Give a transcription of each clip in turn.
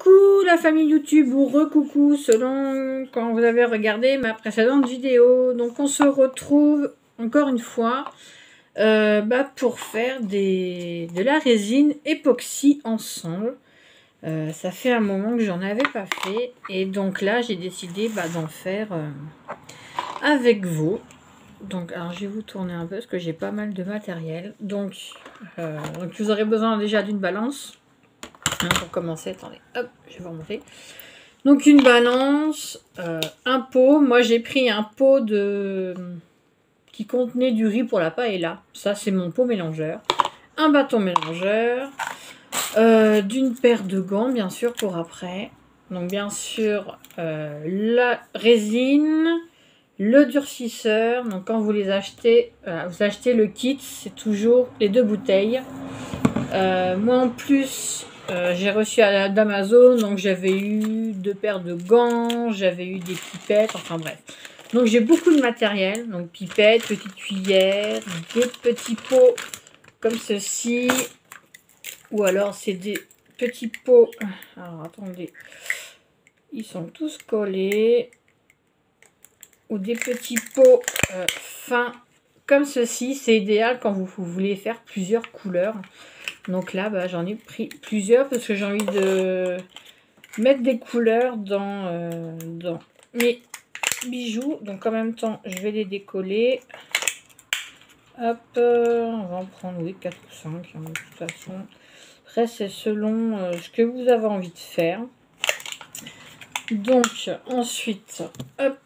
Coucou la famille YouTube ou re-coucou selon quand vous avez regardé ma précédente vidéo. Donc on se retrouve encore une fois pour faire de la résine époxy ensemble. Ça fait un moment que j'en avais pas fait et donc là j'ai décidé d'en faire avec vous. Donc alors je vais vous tourner un peu parce que j'ai pas mal de matériel. Donc vous aurez besoin déjà d'une balance. Pour commencer, attendez, hop, je vais vous remonter. Donc une balance, un pot. Moi j'ai pris un pot qui contenait du riz pour la paella. Ça c'est mon pot mélangeur. Un bâton mélangeur. D'une paire de gants bien sûr pour après. Donc bien sûr la résine, le durcisseur. Donc quand vous les achetez, vous achetez le kit, c'est toujours les 2 bouteilles. Moi en plus j'ai reçu d'Amazon, donc j'avais eu 2 paires de gants, j'avais eu des pipettes, enfin bref. Donc j'ai beaucoup de matériel, donc pipettes, petites cuillères, des petits pots comme ceci, ou alors c'est des petits pots, alors attendez, ils sont tous collés, ou des petits pots fins comme ceci, c'est idéal quand vous voulez faire plusieurs couleurs. Donc là, j'en ai pris plusieurs parce que j'ai envie de mettre des couleurs dans mes bijoux. Donc en même temps, je vais les décoller. Hop, on va en prendre, oui, 4 ou 5, hein, de toute façon. Après, c'est selon ce que vous avez envie de faire. Donc, ensuite, hop.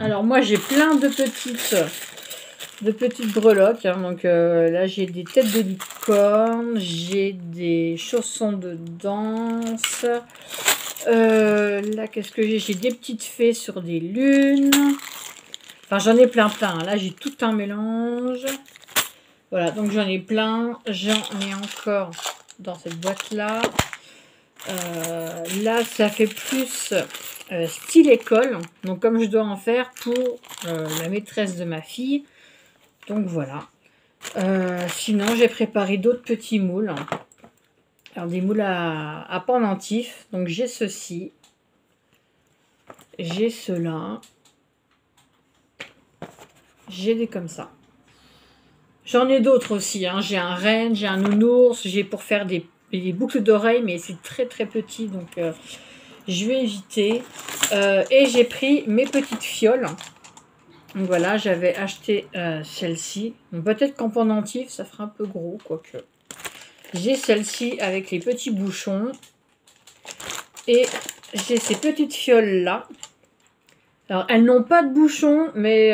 Alors moi, j'ai plein de petites breloques, hein. Donc là j'ai des têtes de licorne, j'ai des chaussons de danse, là qu'est-ce que j'ai des petites fées sur des lunes, enfin j'en ai plein, là j'ai tout un mélange, voilà, donc j'en ai plein, j'en ai encore dans cette boîte là, là ça fait plus style école, donc comme je dois en faire pour la maîtresse de ma fille. Donc voilà. Sinon, j'ai préparé d'autres petits moules. Alors, des moules à pendentifs. Donc, j'ai ceci. J'ai cela. J'ai des comme ça. J'en ai d'autres aussi. Hein. J'ai un renne, j'ai un nounours. J'ai pour faire des boucles d'oreilles, mais c'est très très petit. Donc, je vais éviter. Et j'ai pris mes petites fioles. Donc voilà, j'avais acheté celle-ci. Peut-être qu'en pendentif, ça fera un peu gros, quoique. J'ai celle-ci avec les petits bouchons. Et j'ai ces petites fioles-là. Alors, elles n'ont pas de bouchon, mais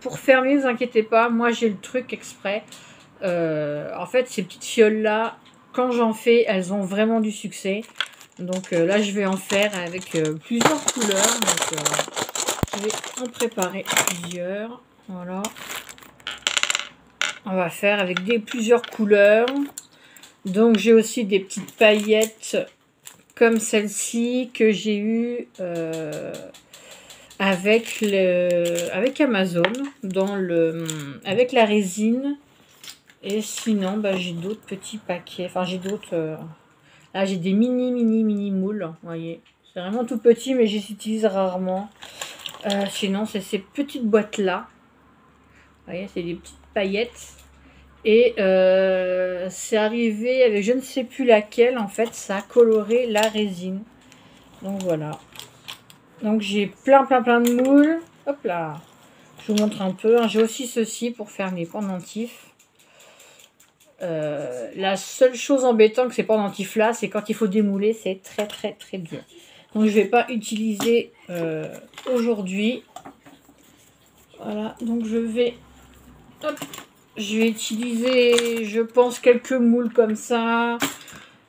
pour fermer, ne vous inquiétez pas. Moi, j'ai le truc exprès. En fait, ces petites fioles-là, quand j'en fais, elles ont vraiment du succès. Donc là, je vais en faire avec plusieurs couleurs. Donc, je vais en préparer plusieurs. Voilà. On va faire avec plusieurs couleurs. Donc j'ai aussi des petites paillettes comme celle-ci que j'ai eu avec Amazon avec la résine. Et sinon j'ai d'autres petits paquets. Enfin j'ai d'autres. Là j'ai des mini moules. Vous voyez. C'est vraiment tout petit mais j'utilise rarement. Sinon, c'est ces petites boîtes-là. Vous voyez, c'est des petites paillettes. Et c'est arrivé avec je ne sais plus laquelle. En fait, ça a coloré la résine. Donc, voilà. Donc, j'ai plein de moules. Hop là. Je vous montre un peu. J'ai aussi ceci pour faire mes pendentifs. La seule chose embêtante que ces pendentifs-là, c'est quand il faut démouler, c'est très dur. Donc, je ne vais pas utiliser aujourd'hui. Voilà, donc je vais utiliser, je pense, quelques moules comme ça.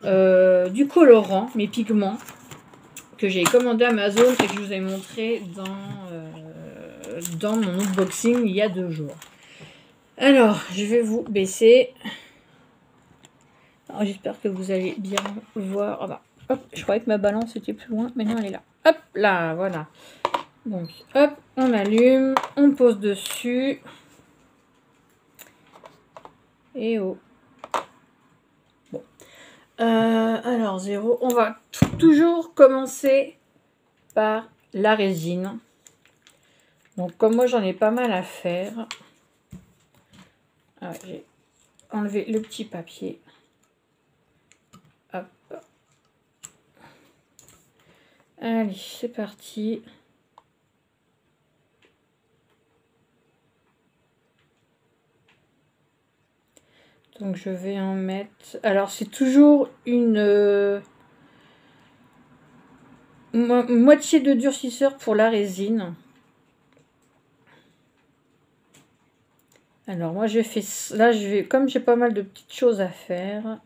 Du colorant, mes pigments, que j'ai commandé à Amazon et que je vous ai montré dans mon unboxing il y a 2 jours. Alors, je vais vous baisser. J'espère que vous allez bien voir. Oh bah, hop, je croyais que ma balance était plus loin. Maintenant, elle est là. Hop, là, voilà. Donc, hop, on allume. On pose dessus. Et oh. Bon. Alors 0, on va toujours commencer par la résine. Donc comme moi j'en ai pas mal à faire, j'ai enlevé le petit papier. Hop. Allez, c'est parti. Donc je vais en mettre... Alors c'est toujours une moitié de durcisseur pour la résine. Alors moi j'ai fait... Là je vais... Comme j'ai pas mal de petites choses à faire...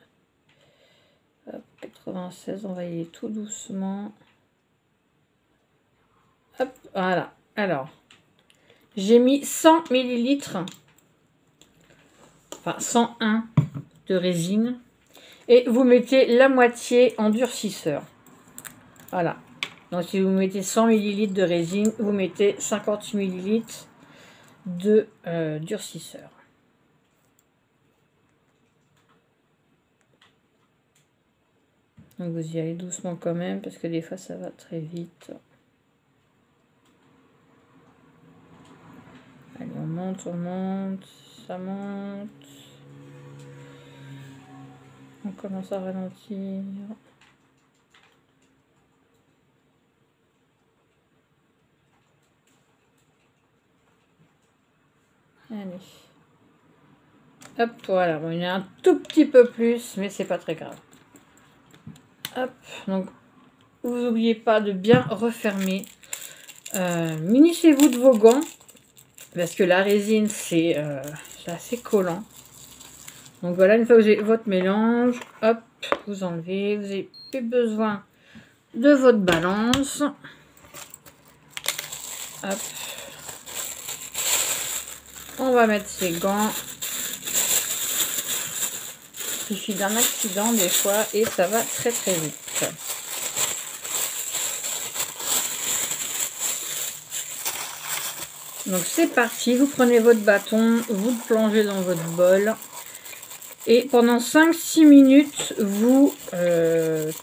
Hop, 96, on va y aller tout doucement. Hop, voilà. Alors, j'ai mis 100 millilitres, enfin 101 de résine. Et vous mettez la moitié en durcisseur. Voilà. Donc si vous mettez 100 millilitres de résine, vous mettez 50 millilitres de durcisseur. Donc vous y allez doucement quand même, parce que des fois ça va très vite. Allez, on monte, ça monte. On commence à ralentir. Allez. Hop, voilà. Bon, il y en a un tout petit peu plus, mais c'est pas très grave. Hop, donc vous n'oubliez pas de bien refermer. Munissez-vous de vos gants, parce que la résine, c'est assez collant. Donc voilà, une fois que vous avez votre mélange, hop, vous enlevez. Vous n'avez plus besoin de votre balance. Hop. On va mettre ses gants. Il suffit d'un accident des fois et ça va très très vite. Donc c'est parti, vous prenez votre bâton, vous le plongez dans votre bol. Et pendant 5-6 minutes, vous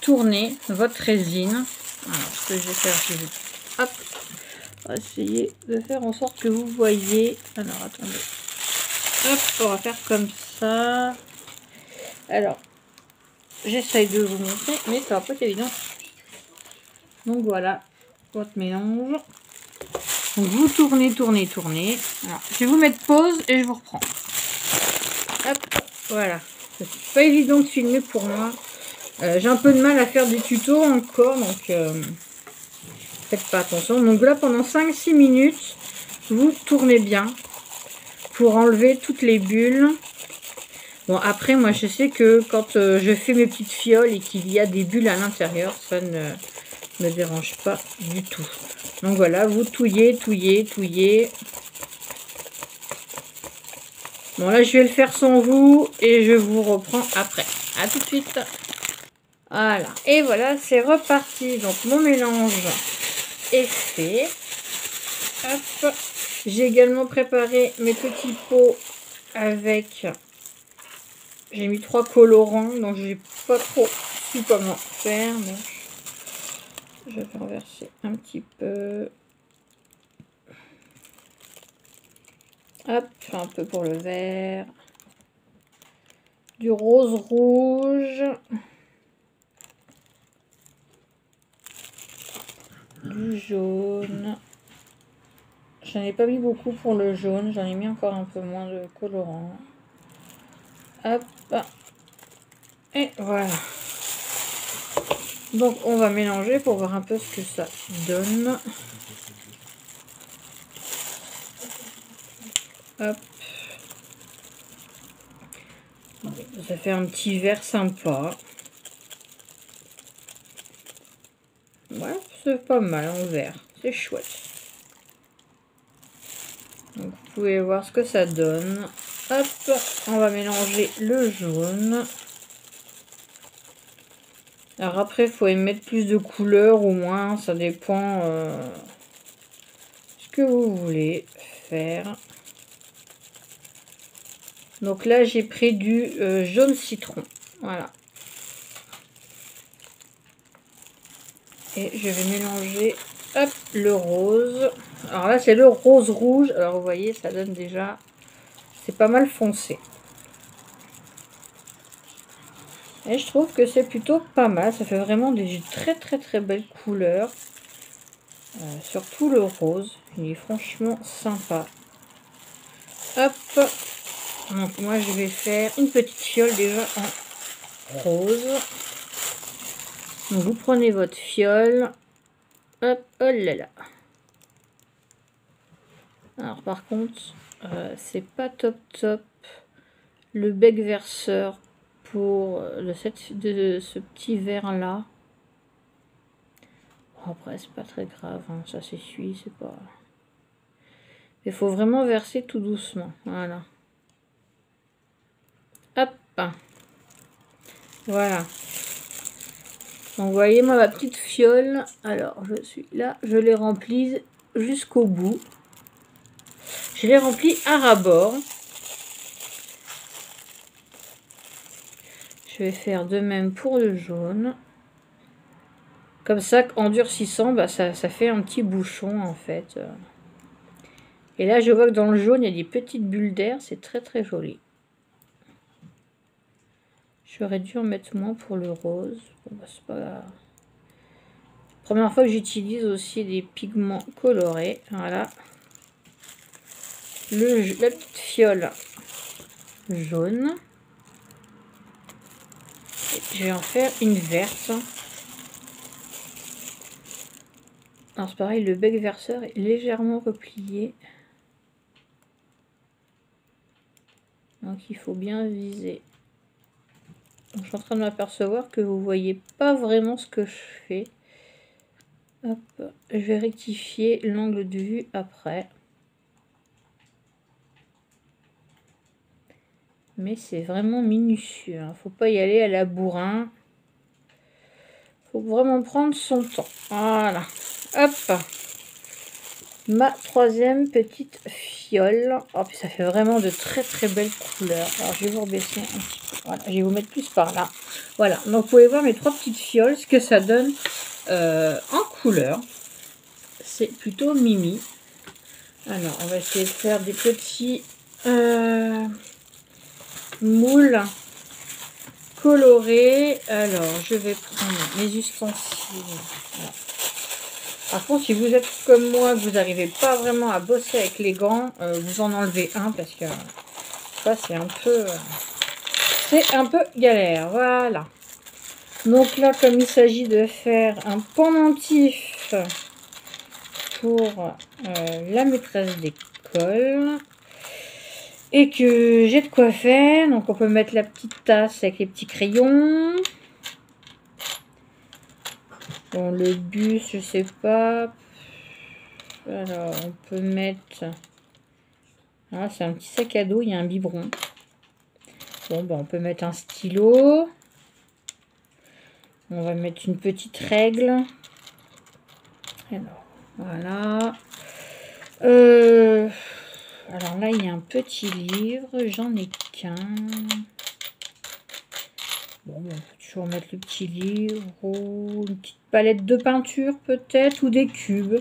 tournez votre résine. Alors, ce que je vais faire, je vais hop, on va essayer de faire en sorte que vous voyez. Alors, attendez. Hop, on va faire comme ça. Alors, j'essaye de vous montrer, mais ça va pas être évident. Donc voilà, votre mélange. Donc vous tournez. Alors, je vais vous mettre pause et je vous reprends. Hop, voilà. C'est pas évident de filmer pour moi. J'ai un peu de mal à faire des tutos encore, donc faites pas attention. Donc là, pendant 5-6 minutes, vous tournez bien pour enlever toutes les bulles. Bon, après, moi, je sais que quand je fais mes petites fioles et qu'il y a des bulles à l'intérieur, ça ne me dérange pas du tout. Donc voilà, vous touillez. Bon, là, je vais le faire sans vous et je vous reprends après. À tout de suite. Voilà, et voilà, c'est reparti. Donc, mon mélange est fait. Hop. J'ai également préparé mes petits pots avec... J'ai mis 3 colorants, donc j'ai pas trop su comment faire. Donc je vais renverser un petit peu. Hop, un peu pour le vert. Du rose rouge. Du jaune. J'en ai pas mis beaucoup pour le jaune, j'en ai mis encore un peu moins de colorant. Hop. Et voilà. Donc on va mélanger pour voir un peu ce que ça donne. Hop. Ça fait un petit vert sympa. Ouais, c'est pas mal en vert. C'est chouette. Donc vous pouvez voir ce que ça donne. Hop, on va mélanger le jaune. Alors après, il faut y mettre plus de couleurs ou moins. Ça dépend ce que vous voulez faire. Donc là, j'ai pris du jaune citron. Voilà. Et je vais mélanger, hop, le rose. Alors là, c'est le rose rouge. Alors, vous voyez, ça donne déjà... C'est pas mal foncé. Et je trouve que c'est plutôt pas mal. Ça fait vraiment des très belles couleurs. Surtout le rose. Il est franchement sympa. Hop. Donc moi je vais faire une petite fiole déjà en rose. Donc vous prenez votre fiole. Hop, oh là là. Alors par contre, c'est pas top. Le bec verseur pour de ce petit verre là. Après c'est pas très grave, hein, ça s'essuie, c'est pas... Il faut vraiment verser tout doucement, voilà. Hop. Voilà. Donc vous voyez moi ma petite fiole, alors je suis là, je l'ai remplie jusqu'au bout. Je l'ai remplie à ras-bord. Je vais faire de même pour le jaune. Comme ça, en durcissant, bah, ça fait un petit bouchon en fait. Et là, je vois que dans le jaune, il y a des petites bulles d'air. C'est très joli. J'aurais dû en mettre moins pour le rose. Bon, bah, c'est pas grave. Première fois que j'utilise aussi des pigments colorés. Voilà. La petite fiole jaune. Et je vais en faire une verte. Alors c'est pareil, le bec verseur est légèrement replié. Donc il faut bien viser. Donc, je suis en train de m'apercevoir que vous voyez pas vraiment ce que je fais. Hop, je vais rectifier l'angle de vue après. Mais c'est vraiment minutieux, hein. Faut pas y aller à la bourrin. Faut vraiment prendre son temps. Voilà. Hop. Ma troisième petite fiole. Oh, puis ça fait vraiment de très belles couleurs. Alors je vais vous rebaisser un petit peu. Voilà, je vais vous mettre plus par là. Voilà, donc vous pouvez voir mes trois petites fioles, ce que ça donne en couleur. C'est plutôt mimi. Alors on va essayer de faire des petits moules colorés. Alors je vais prendre mes ustensiles. Voilà. Par contre, si vous êtes comme moi, que vous n'arrivez pas vraiment à bosser avec les gants, vous en enlevez un parce que ça c'est un peu galère. Voilà. Donc là, comme il s'agit de faire un pendentif pour la maîtresse d'école et que j'ai de quoi faire, donc on peut mettre la petite tasse avec les petits crayons. Bon, le bus, je sais pas. Alors, on peut mettre... Ah, c'est un petit sac à dos, il y a un biberon. Bon, ben, on peut mettre un stylo. On va mettre une petite règle. Alors, voilà. Alors là, il y a un petit livre. J'en ai qu'un. Bon, on peut toujours mettre le petit livre. Ou une petite palette de peinture, peut-être. Ou des cubes.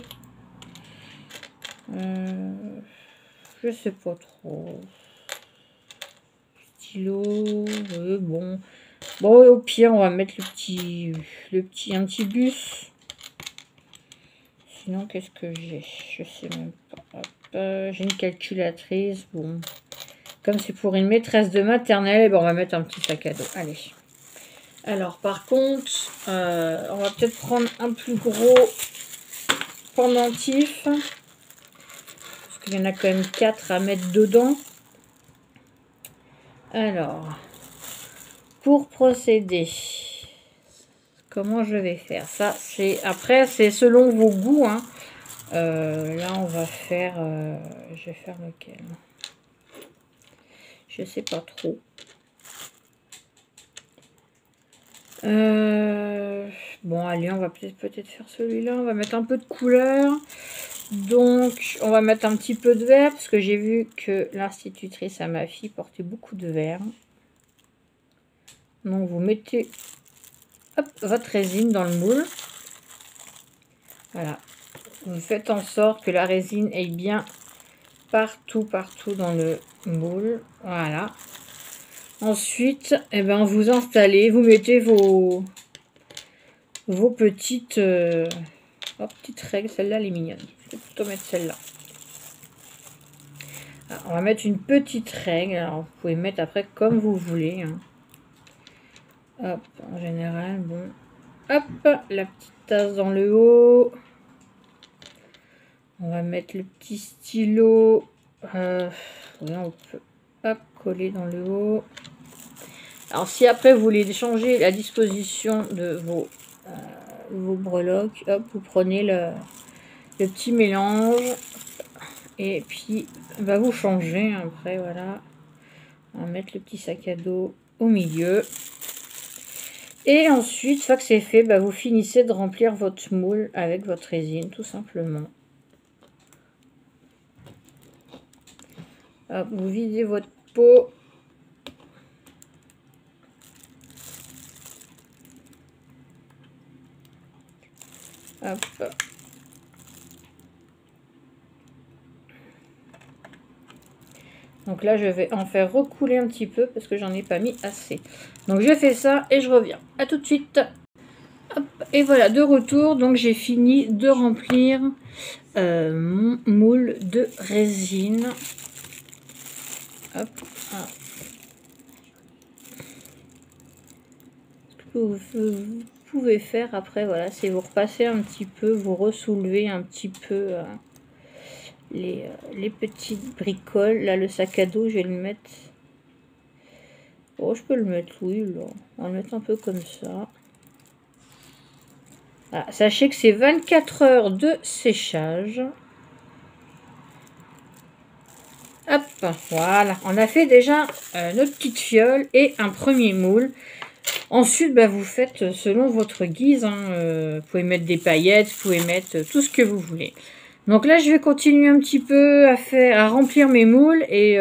Je sais pas trop. Stylo. Bon. Bon, au pire, on va mettre un petit bus. Sinon, qu'est-ce que j'ai? Je sais même pas. J'ai une calculatrice. Bon. Comme c'est pour une maîtresse de maternelle, ben on va mettre un petit sac à dos. Allez. Alors, par contre, on va peut-être prendre un plus gros pendentif. Parce qu'il y en a quand même 4 à mettre dedans. Alors, pour procéder, comment je vais faire ça? Après, c'est selon vos goûts, hein. Là, on va faire... je vais faire lequel? Je sais pas trop. Bon, allez, on va peut-être faire celui-là. On va mettre un peu de couleur. Donc, on va mettre un petit peu de vert. Parce que j'ai vu que l'institutrice à ma fille portait beaucoup de vert. Donc, vous mettez hop, votre résine dans le moule. Voilà. Vous faites en sorte que la résine aille bien partout dans le moule. Voilà. Ensuite, eh ben, vous installez, vous mettez vos petites, petites règles. Celle-là, elle est mignonne. Je vais plutôt mettre celle-là. On va mettre une petite règle. Alors, vous pouvez mettre après comme vous voulez. Hein. Hop, en général, bon. Hop, la petite tasse dans le haut. On va mettre le petit stylo. On peut hop, coller dans le haut. Alors, si après vous voulez changer la disposition de vos breloques, hop, vous prenez le petit mélange. Et puis, bah, vous changez. Après, voilà. On va mettre le petit sac à dos au milieu. Et ensuite, une fois que c'est fait, bah, vous finissez de remplir votre moule avec votre résine, tout simplement. Hop, vous videz votre pot. Hop. Donc là, je vais en faire recouler un petit peu parce que j'en ai pas mis assez. Donc je fais ça et je reviens. À tout de suite. Hop, et voilà, de retour. Donc j'ai fini de remplir mon moule de résine. Hop. Ah. Ce que vous pouvez faire après, voilà, c'est vous repasser un petit peu, vous ressoulevez un petit peu les petites bricoles. Là, le sac à dos, je vais le mettre. Oh, je peux le mettre, oui, là. On va le mettre un peu comme ça. Voilà. Sachez que c'est 24 heures de séchage. Hop, voilà. On a fait déjà notre petite fiole et un premier moule. Ensuite, bah, vous faites selon votre guise. Hein. Vous pouvez mettre des paillettes, vous pouvez mettre tout ce que vous voulez. Donc là, je vais continuer un petit peu à remplir mes moules et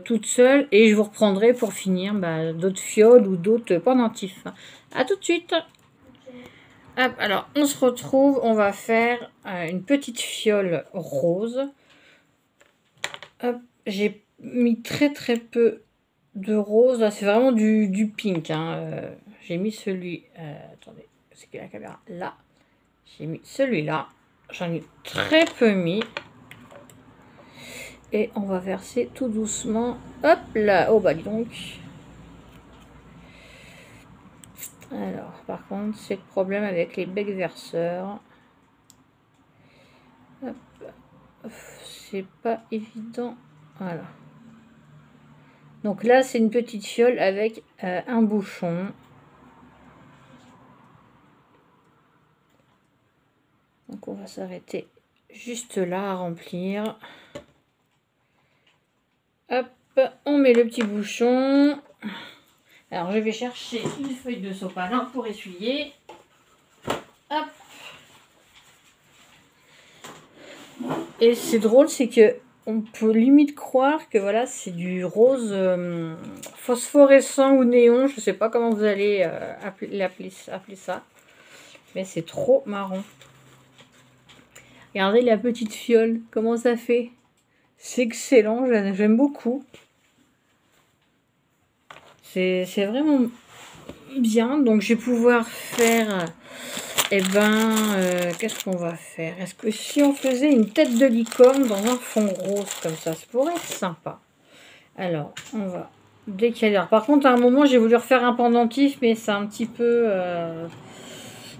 toute seule. Et je vous reprendrai pour finir bah, d'autres fioles ou d'autres pendentifs. A tout de suite. Hop, alors, on se retrouve. On va faire une petite fiole rose. Hop, j'ai mis très peu de rose. Là, c'est vraiment du pink. Hein. J'ai mis celui... attendez, c'est que la caméra là. J'ai mis celui-là. J'en ai très peu mis. Et on va verser tout doucement. Hop là. Oh bah dis donc. Alors, par contre, c'est le problème avec les becs verseurs. C'est pas évident. Voilà. Donc là, c'est une petite fiole avec un bouchon. Donc on va s'arrêter juste là à remplir. Hop, on met le petit bouchon. Alors je vais chercher une feuille de sopalin pour essuyer. Hop. Et c'est drôle, c'est que on peut limite croire que voilà, c'est du rose phosphorescent ou néon. Je sais pas comment vous allez appeler ça. Mais c'est trop marrant. Regardez la petite fiole, comment ça fait. C'est excellent, j'aime beaucoup. C'est vraiment bien. Donc je vais pouvoir faire... qu'est-ce qu'on va faire? Est-ce que si on faisait une tête de licorne dans un fond rose comme ça pourrait être sympa. Alors, on va décaler. Par contre, à un moment, j'ai voulu refaire un pendentif, mais c'est un petit peu...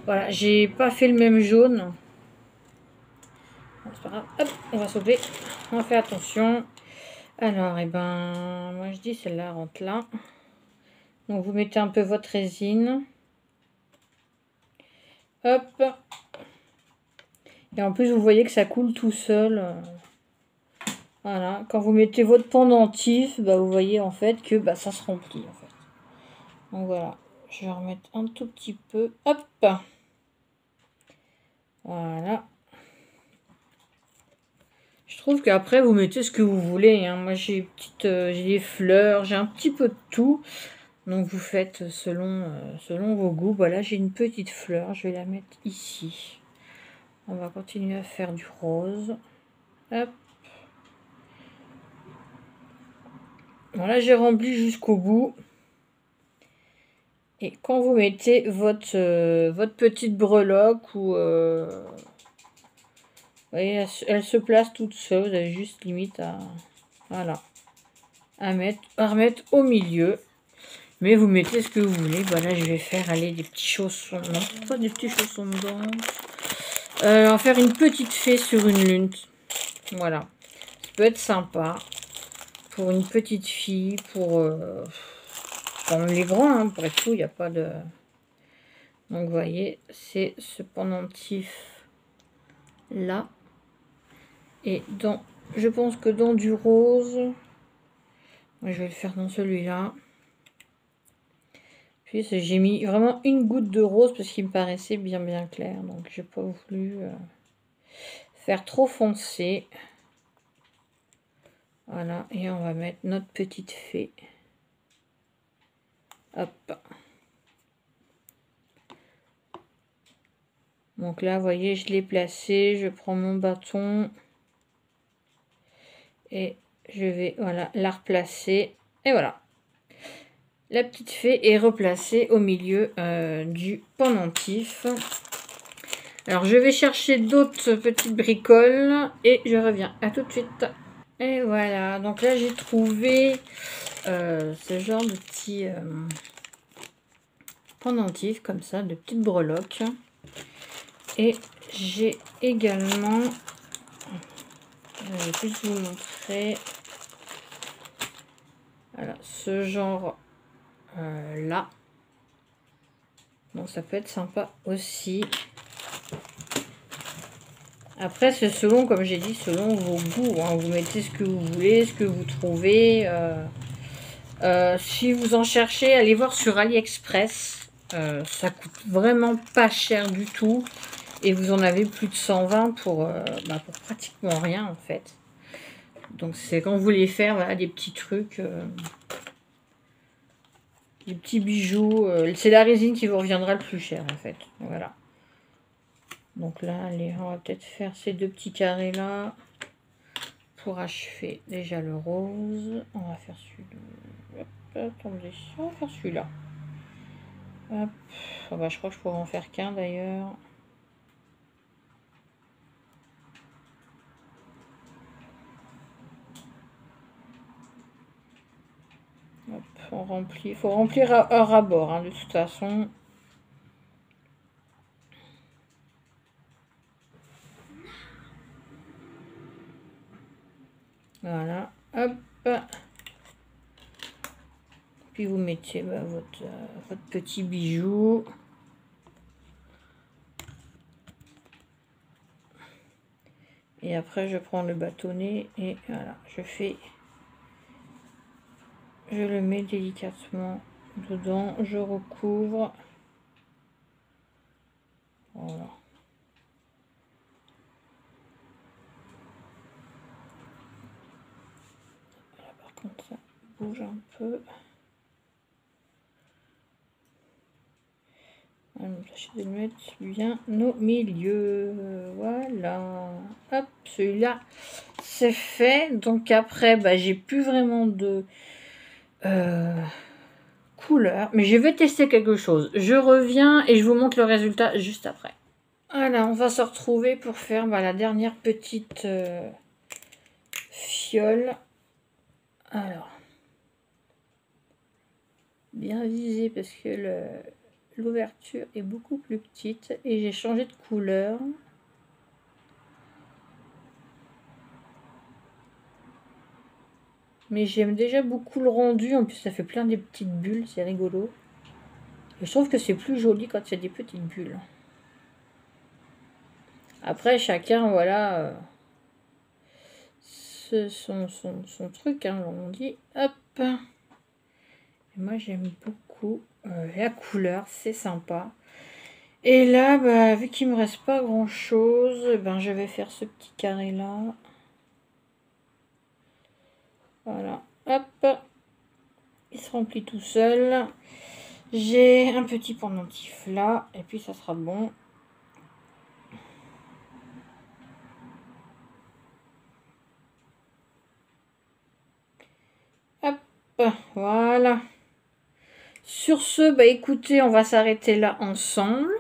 voilà, j'ai pas fait le même jaune. C'est pas grave. Hop, on va sauver. On fait attention. Alors, moi je dis celle-là rentre là. Donc vous mettez un peu votre résine. Hop. Et en plus vous voyez que ça coule tout seul. Voilà. Quand vous mettez votre pendentif, bah, vous voyez en fait que bah, ça se remplit en fait. Donc voilà. Je vais remettre un tout petit peu. Hop. Voilà. Je trouve qu'après, vous mettez ce que vous voulez. Hein. Moi, j'ai des fleurs, j'ai un petit peu de tout. Donc, vous faites selon vos goûts. Voilà, j'ai une petite fleur. Je vais la mettre ici. On va continuer à faire du rose. Hop. Voilà, j'ai rempli jusqu'au bout. Et quand vous mettez votre petite breloque ou... vous voyez, elle se place toute seule. Vous avez juste limite à... Voilà. À remettre au milieu. Mais vous mettez ce que vous voulez. Voilà, je vais faire aller des petits chaussons. Non, pas des petits chaussons dedans. On va faire une petite fée sur une lune. Voilà. Ça peut être sympa. Pour une petite fille. Pour les grands. Hein, pour être tout, il n'y a pas de... Donc, vous voyez, c'est ce pendentif là. Et dans... Je pense que dans du rose... Je vais le faire dans celui-là. Puis j'ai mis vraiment une goutte de rose parce qu'il me paraissait bien clair. Donc j'ai pas voulu faire trop foncé. Voilà, et on va mettre notre petite fée. Hop. Donc là, vous voyez, je l'ai placé. Je prends mon bâton. Et je vais, voilà, la replacer. Et voilà. La petite fée est replacée au milieu du pendentif. Alors, je vais chercher d'autres petites bricoles et je reviens. À tout de suite. Et voilà. Donc là, j'ai trouvé ce genre de petits pendentifs comme ça, de petites breloques. Et j'ai également... Je vais plus vous montrer. Voilà, ce genre... là. Donc ça peut être sympa aussi. Après c'est selon, comme j'ai dit, selon vos goûts. Hein. Vous mettez ce que vous voulez, ce que vous trouvez. Si vous en cherchez, allez voir sur AliExpress. Ça coûte vraiment pas cher du tout. Et vous en avez plus de 120 pour pratiquement rien en fait. Donc c'est quand vous voulez faire voilà, des petits trucs... des petits bijoux. C'est la résine qui vous reviendra le plus cher en fait. Voilà. Donc là, allez, on va peut-être faire ces deux petits carrés là. Pour achever déjà le rose. On va faire celui-là. Attendez, on va faire celui-là. Hop. Oh bah, je crois que je pourrais en faire qu'un d'ailleurs. On remplit. Il faut remplir à ras-bord hein, de toute façon. Voilà. Hop. Puis vous mettez votre petit bijou. Et après, je prends le bâtonnet et voilà, je le mets délicatement dedans, je recouvre. Voilà. Là, par contre, ça bouge un peu. On va tâcher de le mettre bien au milieu. Voilà. Hop, celui-là, c'est fait. Donc après, bah, j'ai plus vraiment de couleur. Mais je vais tester quelque chose. Je reviens et je vous montre le résultat juste après. Voilà, on va se retrouver pour faire la dernière petite fiole. Alors, bien visé parce que l'ouverture est beaucoup plus petite et j'ai changé de couleur. Mais j'aime déjà beaucoup le rendu. En plus, ça fait plein de petites bulles. C'est rigolo. Et je trouve que c'est plus joli quand il y a des petites bulles. Après, chacun, voilà, son truc. Hein, on dit, hop. Et moi, j'aime beaucoup la couleur. C'est sympa. Et là, bah, vu qu'il me reste pas grand-chose, ben, je vais faire ce petit carré-là. Voilà, hop, il se remplit tout seul. J'ai un petit pendentif là, et puis ça sera bon. Voilà. Sur ce, bah écoutez, on va s'arrêter là ensemble.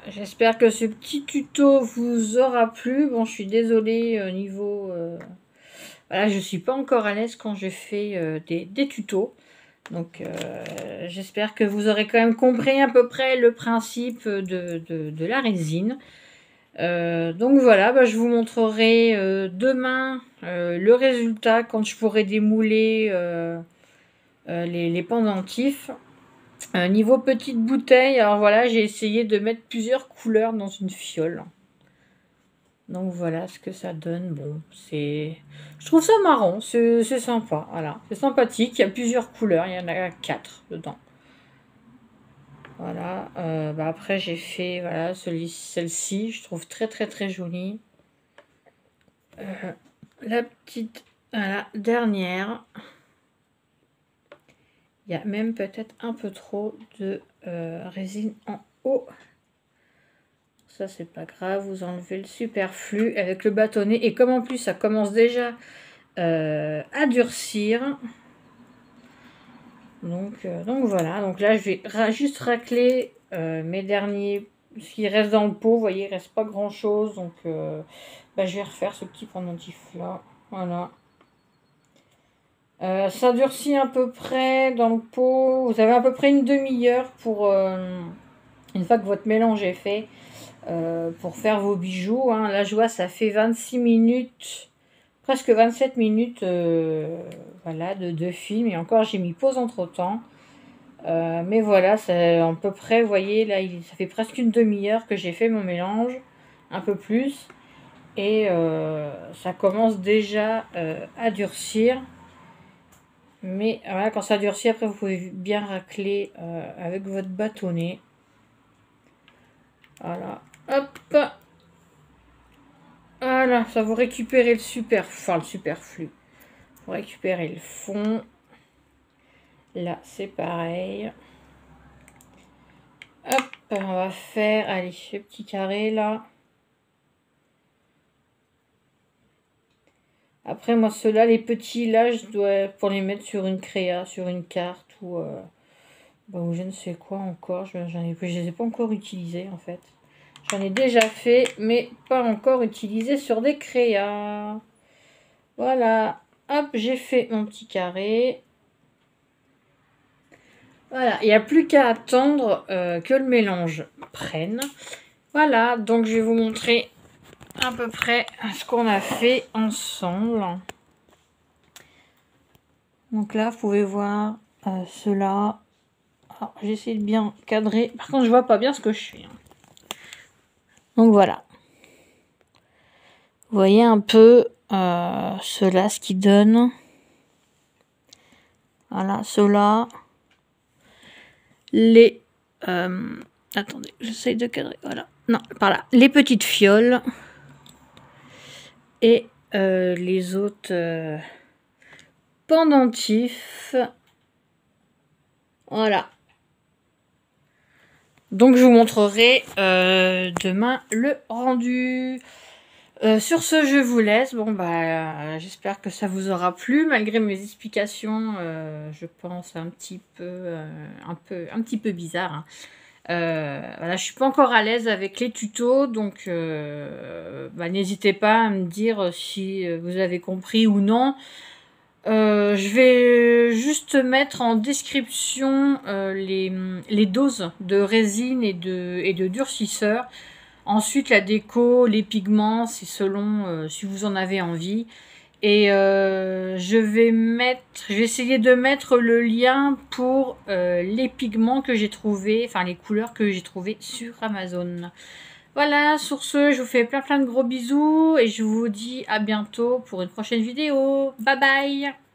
J'espère que ce petit tuto vous aura plu. Bon, je suis désolée au niveau... voilà, je suis pas encore à l'aise quand je fais des tutos. Donc, j'espère que vous aurez quand même compris à peu près le principe de la résine. Donc voilà, bah, je vous montrerai demain le résultat quand je pourrai démouler les pendentifs. Niveau petite bouteille, alors voilà, j'ai essayé de mettre plusieurs couleurs dans une fiole. Donc voilà ce que ça donne. Bon, c'est... Je trouve ça marrant, c'est sympa, voilà. C'est sympathique, il y a plusieurs couleurs, il y en a 4 dedans. Voilà, bah après j'ai fait voilà, celle-ci, je trouve très très très jolie. La petite, voilà, dernière. Il y a même peut-être un peu trop de résine en haut. Ça, c'est pas grave, vous enlevez le superflu avec le bâtonnet. Et comme en plus, ça commence déjà à durcir. Donc voilà, donc là, je vais juste racler mes derniers... Ce qui reste dans le pot, vous voyez, il reste pas grand-chose. Donc, bah, je vais refaire ce petit pendentif-là. Voilà. Ça durcit à peu près dans le pot. Vous avez à peu près une demi-heure pour, une fois que votre mélange est fait, pour faire vos bijoux. Hein. Là, je vois, ça fait 26 minutes, presque 27 minutes voilà, de film. Et encore, j'ai mis pause entre-temps. Mais voilà, c'est à peu près, vous voyez, là, ça fait presque une demi-heure que j'ai fait mon mélange. Un peu plus. Et ça commence déjà à durcir. Mais voilà, quand ça durcit, après, vous pouvez bien racler avec votre bâtonnet. Voilà. Hop. Voilà, ça vous récupérez le superflu. Vous récupérez le fond. Là, c'est pareil. Hop, on va faire, allez, ce petit carré là. Après, moi, ceux-là, les petits, là, je dois pour les mettre sur une créa, sur une carte ou je ne sais quoi encore. Je les ai pas encore utilisés, en fait. J'en ai déjà fait, mais pas encore utilisé sur des créas. Voilà. Hop, j'ai fait mon petit carré. Voilà, il n'y a plus qu'à attendre que le mélange prenne. Voilà, donc je vais vous montrer à peu près ce qu'on a fait ensemble. Donc là, vous pouvez voir cela. J'essaie de bien cadrer. Par contre, je vois pas bien ce que je fais. Donc voilà. Vous voyez un peu cela, ce qui donne. Voilà, cela. Les... attendez, j'essaie de cadrer. Voilà. Non, par là. Les petites fioles. Et les autres pendentifs. Voilà. Donc je vous montrerai demain le rendu. Sur ce, je vous laisse. Bon bah j'espère que ça vous aura plu malgré mes explications. Je pense un petit peu bizarre. Hein. Voilà, je suis pas encore à l'aise avec les tutos, donc n'hésitez pas à me dire si vous avez compris ou non. Je vais juste mettre en description les doses de résine et de durcisseur. Ensuite, la déco, les pigments, c'est selon si vous en avez envie. Et je vais essayer de mettre le lien pour les pigments que j'ai trouvés, enfin les couleurs que j'ai trouvées sur Amazon. Voilà, sur ce, je vous fais plein de gros bisous et je vous dis à bientôt pour une prochaine vidéo. Bye bye!